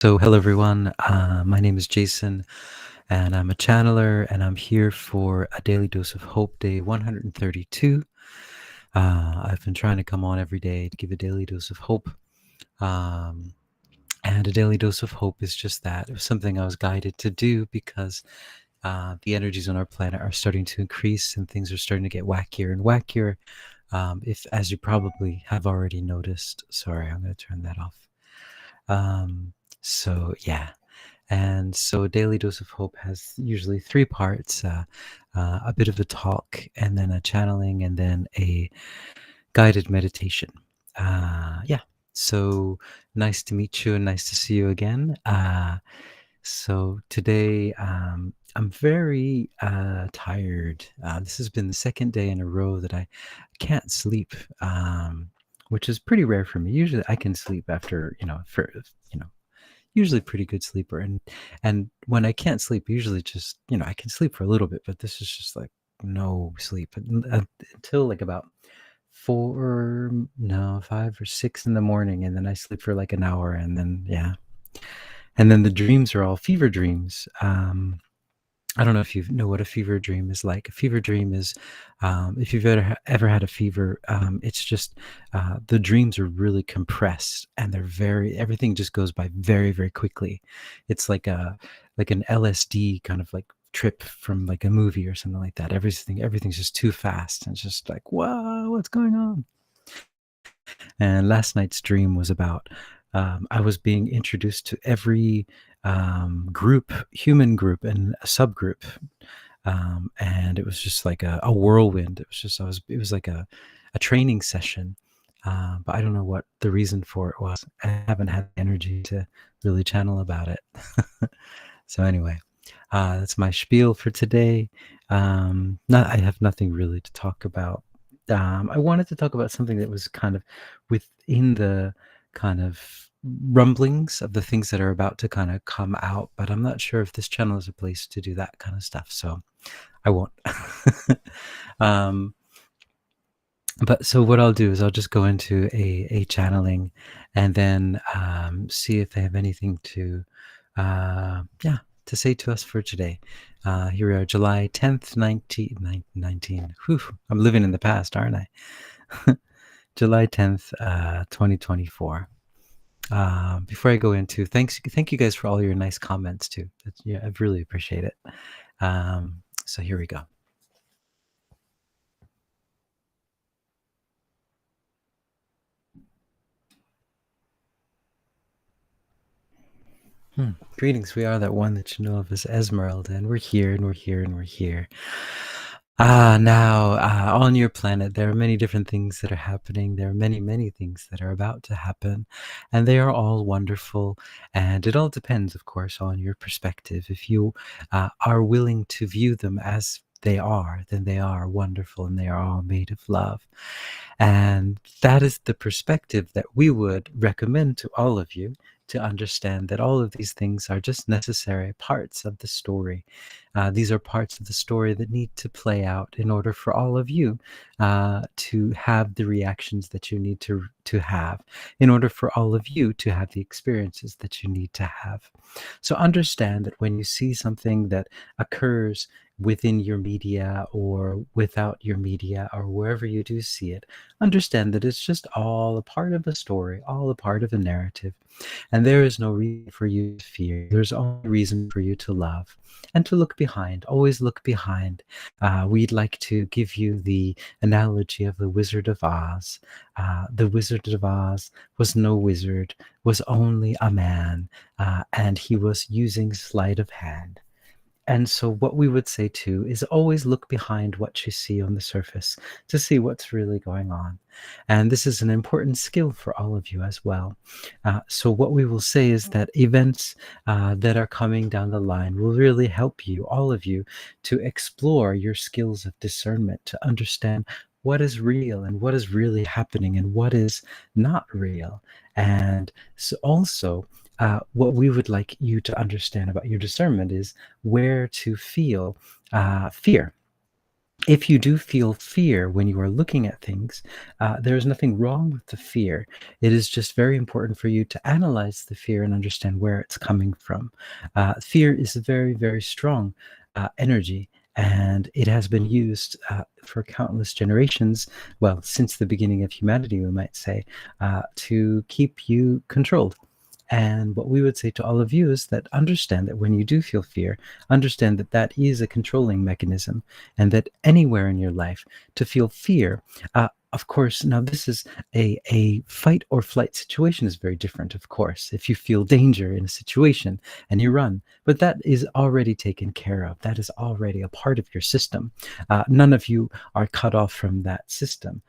So, hello everyone. My name is Jason, and I'm a channeler, and I'm here for a daily dose of hope, day 132. I've been trying to come on every day to give a daily dose of hope. Um, and a daily dose of hope is just that. It was something I was guided to do because the energies on our planet are starting to increase and things are starting to get wackier and wackier. If, as you probably have already noticed, sorry, I'm going to turn that off. Yeah. And so, Daily Dose of Hope has usually three parts, a bit of a talk, and then a channeling, and then a guided meditation. Yeah. So nice to meet you and nice to see you again. So today, I'm very tired. This has been the second day in a row that I can't sleep, which is pretty rare for me. Usually I can sleep after, you know, usually pretty good sleeper. And when I can't sleep, usually just, I can sleep for a little bit, but this is just like no sleep until like about 5 or 6 in the morning, and then I sleep for like an hour, and then yeah. And then the dreams are all fever dreams. I don't know if you know what a fever dream is like. A fever dream is, if you've ever had a fever, it's just the dreams are really compressed and everything just goes by very, very quickly. It's like an LSD kind of like trip from like a movie or something like that. Everything's just too fast, and it's just like, whoa, what's going on? And last night's dream was about I was being introduced to every human group, and a subgroup, and it was just like a whirlwind. It was like a training session, but I don't know what the reason for it was. I haven't had the energy to really channel about it. So anyway, that's my spiel for today. I have nothing really to talk about. I wanted to talk about something that was kind of within the kind of rumblings of the things that are about to kind of come out, but I'm not sure if this channel is a place to do that kind of stuff, so I won't. um, but so what I'll do is I'll just go into a channeling, and then see if they have anything to to say to us for today. Here we are, July 10th, 19. Whew, I'm living in the past, aren't I? July 10th, 2024. Before I go into, thank you guys for all your nice comments too. Yeah, I really appreciate it. So here we go. Greetings. We are that one that you know of as Esmeralda, and we're here, and we're here, and we're here. Now, on your planet, there are many different things that are happening. There are many, many things that are about to happen, and they are all wonderful. And it all depends, of course, on your perspective. If you are willing to view them as they are, then they are wonderful, and they are all made of love. And that is the perspective that we would recommend to all of you, to understand that all of these things are just necessary parts of the story. These are parts of the story that need to play out in order for all of you to have the reactions that you need to have, in order for all of you to have the experiences that you need to have. So understand that when you see something that occurs within your media or without your media or wherever you do see it, understand that it's just all a part of a story, all a part of a narrative. And there is no reason for you to fear. There's only reason for you to love and to look behind. Always look behind. We'd like to give you the analogy of the Wizard of Oz. The Wizard of Oz was no wizard, was only a man, and he was using sleight of hand. And so what we would say too is always look behind what you see on the surface to see what's really going on. And this is an important skill for all of you as well. So what we will say is that events that are coming down the line will really help you, all of you, to explore your skills of discernment, to understand what is real and what is really happening and what is not real. And so also, what we would like you to understand about your discernment is where to feel fear. If you do feel fear when you are looking at things, there is nothing wrong with the fear. It is just very important for you to analyze the fear and understand where it's coming from. Fear is a very, very strong energy, and it has been used for countless generations, well, since the beginning of humanity, we might say, to keep you controlled. And what we would say to all of you is that understand that when you do feel fear, understand that that is a controlling mechanism, and that anywhere in your life to feel fear, of course, now this is a fight or flight situation is very different, of course. If you feel danger in a situation and you run, but that is already taken care of. That is already a part of your system. None of you are cut off from that system.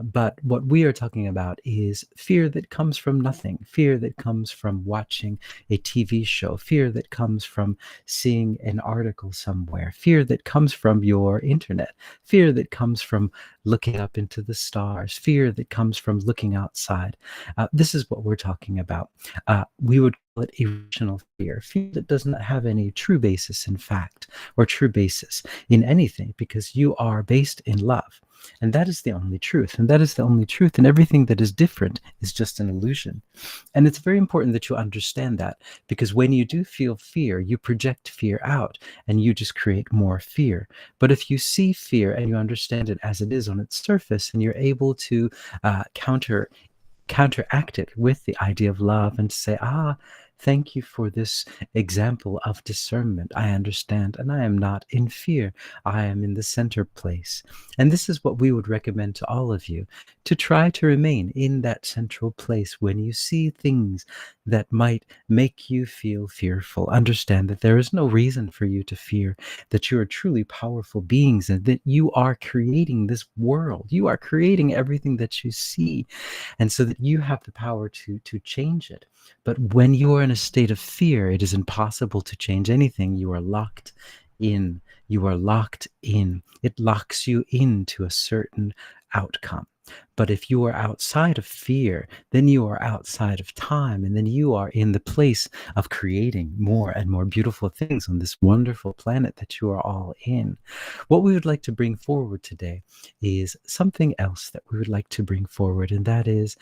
But what we are talking about is fear that comes from nothing, fear that comes from watching a TV show, fear that comes from seeing an article somewhere, fear that comes from your internet, fear that comes from looking up into the stars, fear that comes from looking outside. This is what we're talking about. We would call it irrational fear, fear that does not have any true basis in fact or true basis in anything, because you are based in love. And that is the only truth. And that is the only truth. And everything that is different is just an illusion. And it's very important that you understand that, because when you do feel fear, you project fear out and you just create more fear. But if you see fear and you understand it as it is on its surface, and you're able to counteract it with the idea of love and say, thank you for this example of discernment. I understand, and I am not in fear. I am in the center place. And this is what we would recommend to all of you, to try to remain in that central place when you see things that might make you feel fearful. Understand that there is no reason for you to fear, that you are truly powerful beings, and that you are creating this world. You are creating everything that you see, and so that you have the power to change it. But when you are in a state of fear, it is impossible to change anything. You are locked in. You are locked in. It locks you into a certain outcome. But if you are outside of fear, then you are outside of time, and then you are in the place of creating more and more beautiful things on this wonderful planet that you are all in. What we would like to bring forward today is something else that we would like to bring forward, and that is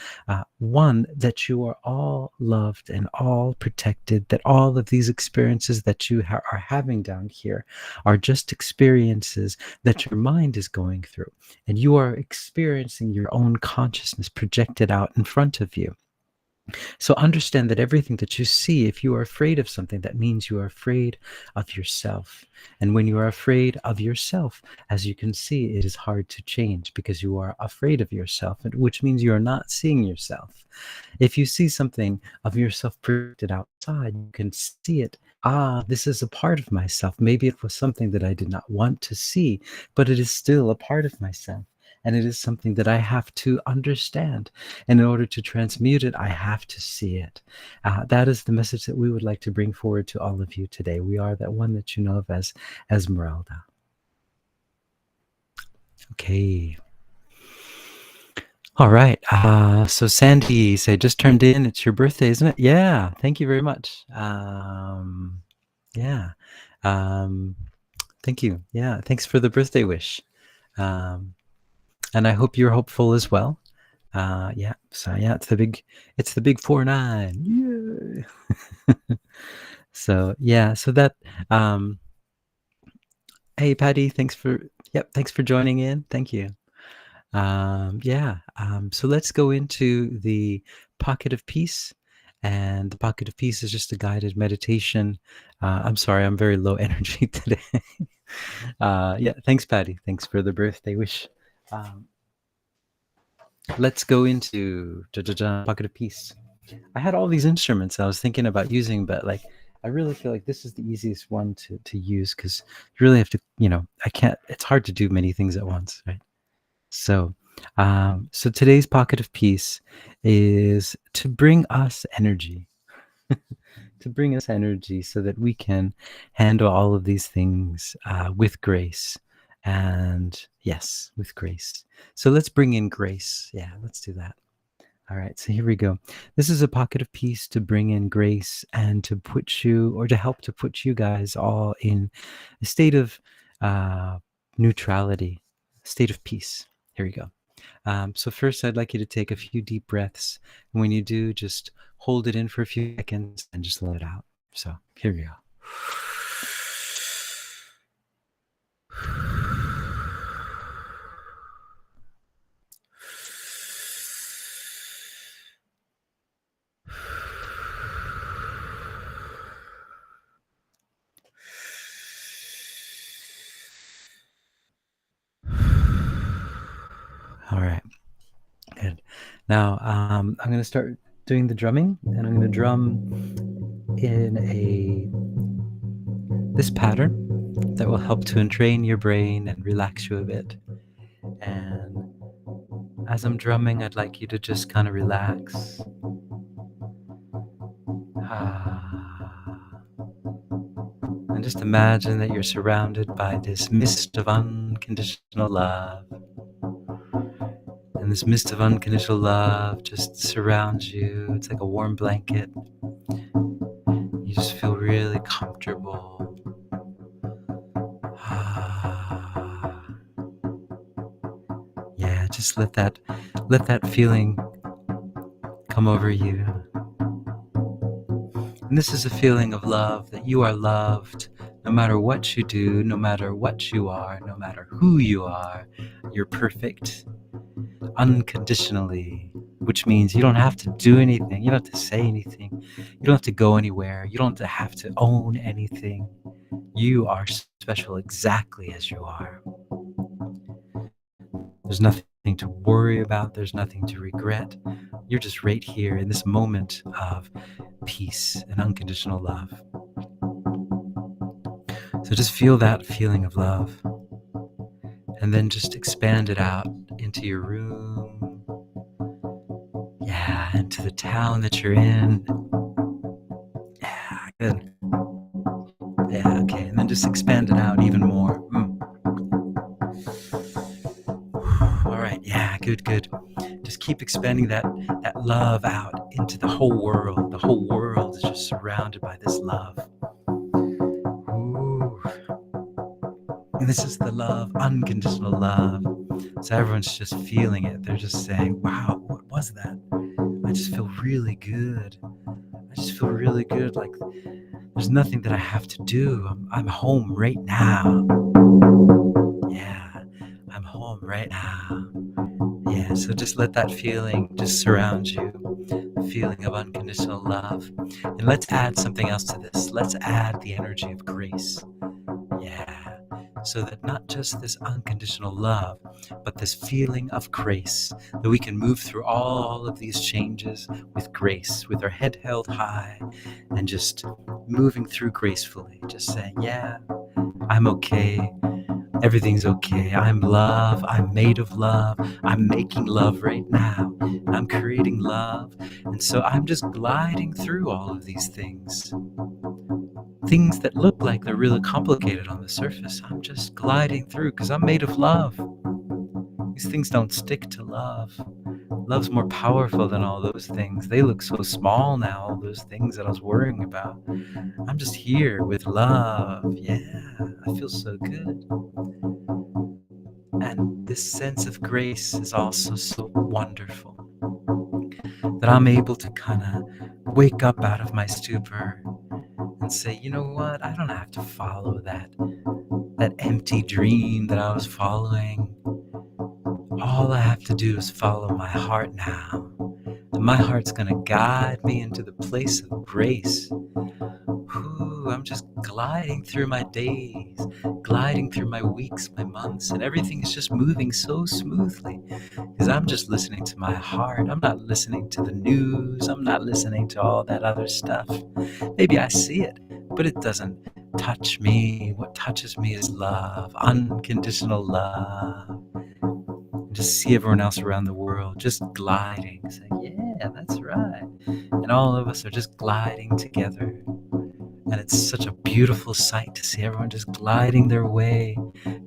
one, that you are all loved and all protected, that all of these experiences that you are having down here are just experiences that your mind is going through, and you are experiencing your own consciousness projected out in front of you. So understand that everything that you see, if you are afraid of something, that means you are afraid of yourself. And when you are afraid of yourself, as you can see, it is hard to change because you are afraid of yourself, which means you are not seeing yourself. If you see something of yourself projected outside, you can see it. This is a part of myself. Maybe it was something that I did not want to see, but it is still a part of myself. And it is something that I have to understand. And in order to transmute it, I have to see it. That is the message that we would like to bring forward to all of you today. We are that one that you know of as Esmeralda. Okay. All right. So Sandy, say just turned in. It's your birthday, isn't it? Yeah. Thank you very much. Yeah. Thank you. Yeah. Thanks for the birthday wish. And I hope you're hopeful as well. Yeah. So yeah, it's the big 4-9. Yeah. So yeah. So that. Hey Patty, thanks for joining in. Thank you. Yeah. So let's go into the pocket of peace. And the pocket of peace is just a guided meditation. I'm sorry, I'm very low energy today. Yeah, thanks, Patty. Thanks for the birthday wish. Let's go into pocket of peace. I had all these instruments I was thinking about using, but like I really feel like this is the easiest one to use, because you really have to, I can't. It's hard to do many things at once, right? So, so today's pocket of peace is to bring us energy, to bring us energy so that we can handle all of these things with grace. And yes, with grace. So let's bring in grace. Yeah, let's do that. All right, so here we go. This is a pocket of peace to bring in grace and to put you, or to help to put you guys all in a state of neutrality, state of peace. Here we go. So first, I'd like you to take a few deep breaths. And when you do, just hold it in for a few seconds and just let it out. So here we go. All right, good. Now I'm going to start doing the drumming, and I'm going to drum in this pattern that will help to entrain your brain and relax you a bit. And as I'm drumming, I'd like you to just kind of relax. And just imagine that you're surrounded by this mist of unconditional love. And this mist of unconditional love just surrounds you. It's like a warm blanket. You just feel really comfortable. Yeah, just let that feeling come over you. And this is a feeling of love, that you are loved no matter what you do, no matter what you are, no matter who you are. You're perfect unconditionally, which means you don't have to do anything. You don't have to say anything. You don't have to go anywhere. You don't have to own anything. You are special exactly as you are. There's nothing to worry about. There's nothing to regret. You're just right here in this moment of peace and unconditional love. So just feel that feeling of love, and then just expand it out into your room. Yeah, into the town that you're in. Yeah, good. Yeah, okay. And then just expand it out even more. All right, yeah, good. Just keep expanding that love out into the whole world. The whole world is just surrounded by this love. Ooh. And this is the love, unconditional love. So everyone's just feeling it. They're just saying, wow, what was that? I just feel really good. I just feel really good. Like there's nothing that I have to do. I'm home right now. Yeah, I'm home right now. Yeah, so just let that feeling just surround you, the feeling of unconditional love. And let's add something else to this. Let's add the energy of grace. Yeah, so that not just this unconditional love, but this feeling of grace, that we can move through all of these changes with grace, with our head held high, and just moving through gracefully, just saying, yeah, I'm okay. Everything's okay. I'm love. I'm made of love. I'm making love right now. I'm creating love. And so I'm just gliding through all of these things. Things that look like they're really complicated on the surface. I'm just gliding through because I'm made of love. These things don't stick to love. Love's more powerful than all those things. They look so small now, all those things that I was worrying about. I'm just here with love. Yeah, I feel so good. And this sense of grace is also so wonderful, that I'm able to kind of wake up out of my stupor and say, you know what? I don't have to follow that empty dream that I was following. All I have to do is follow my heart now. And my heart's going to guide me into the place of grace. Ooh, I'm just gliding through my days, gliding through my weeks, my months, and everything is just moving so smoothly because I'm just listening to my heart. I'm not listening to the news. I'm not listening to all that other stuff. Maybe I see it, but it doesn't touch me. What touches me is love, unconditional love. And just see everyone else around the world just gliding, saying, yeah, that's right. And all of us are just gliding together. And it's such a beautiful sight to see everyone just gliding their way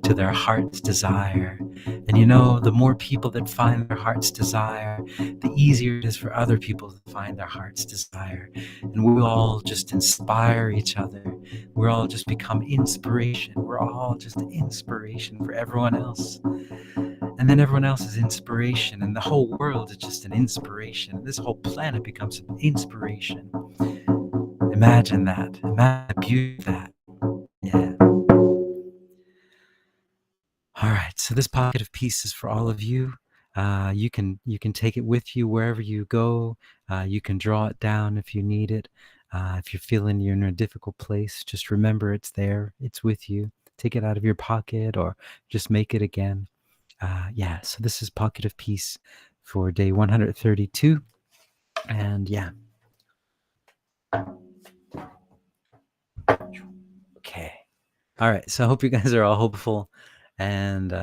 to their heart's desire. And you know, the more people that find their heart's desire, the easier it is for other people to find their heart's desire. And we all just inspire each other. We're all just become inspiration. We're all just inspiration for everyone else. And then everyone else is inspiration. And the whole world is just an inspiration. And this whole planet becomes an inspiration. Imagine that. Imagine the beauty of that. Yeah. All right, so this pocket of peace is for all of you. You can take it with you wherever you go. You can draw it down if you need it. If you're feeling you're in a difficult place, just remember it's there. It's with you. Take it out of your pocket or just make it again. Yeah, so this is pocket of peace for day 132. And yeah, okay. All right. So I hope you guys are all hopeful, and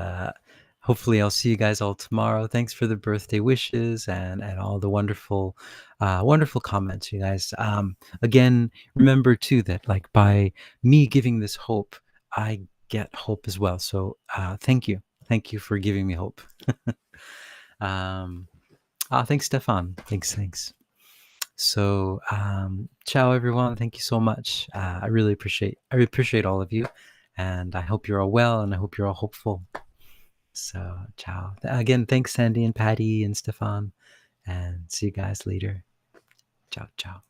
hopefully I'll see you guys all tomorrow. Thanks for the birthday wishes and all the wonderful, wonderful comments, you guys. Again, remember too that like by me giving this hope, I get hope as well. So thank you for giving me hope. Thanks, Stefan. Thanks. So, ciao everyone. Thank you so much. I appreciate all of you, and I hope you're all well, and I hope you're all hopeful. So, ciao again. Thanks, Sandy and Patty and Stefan, and see you guys later. Ciao.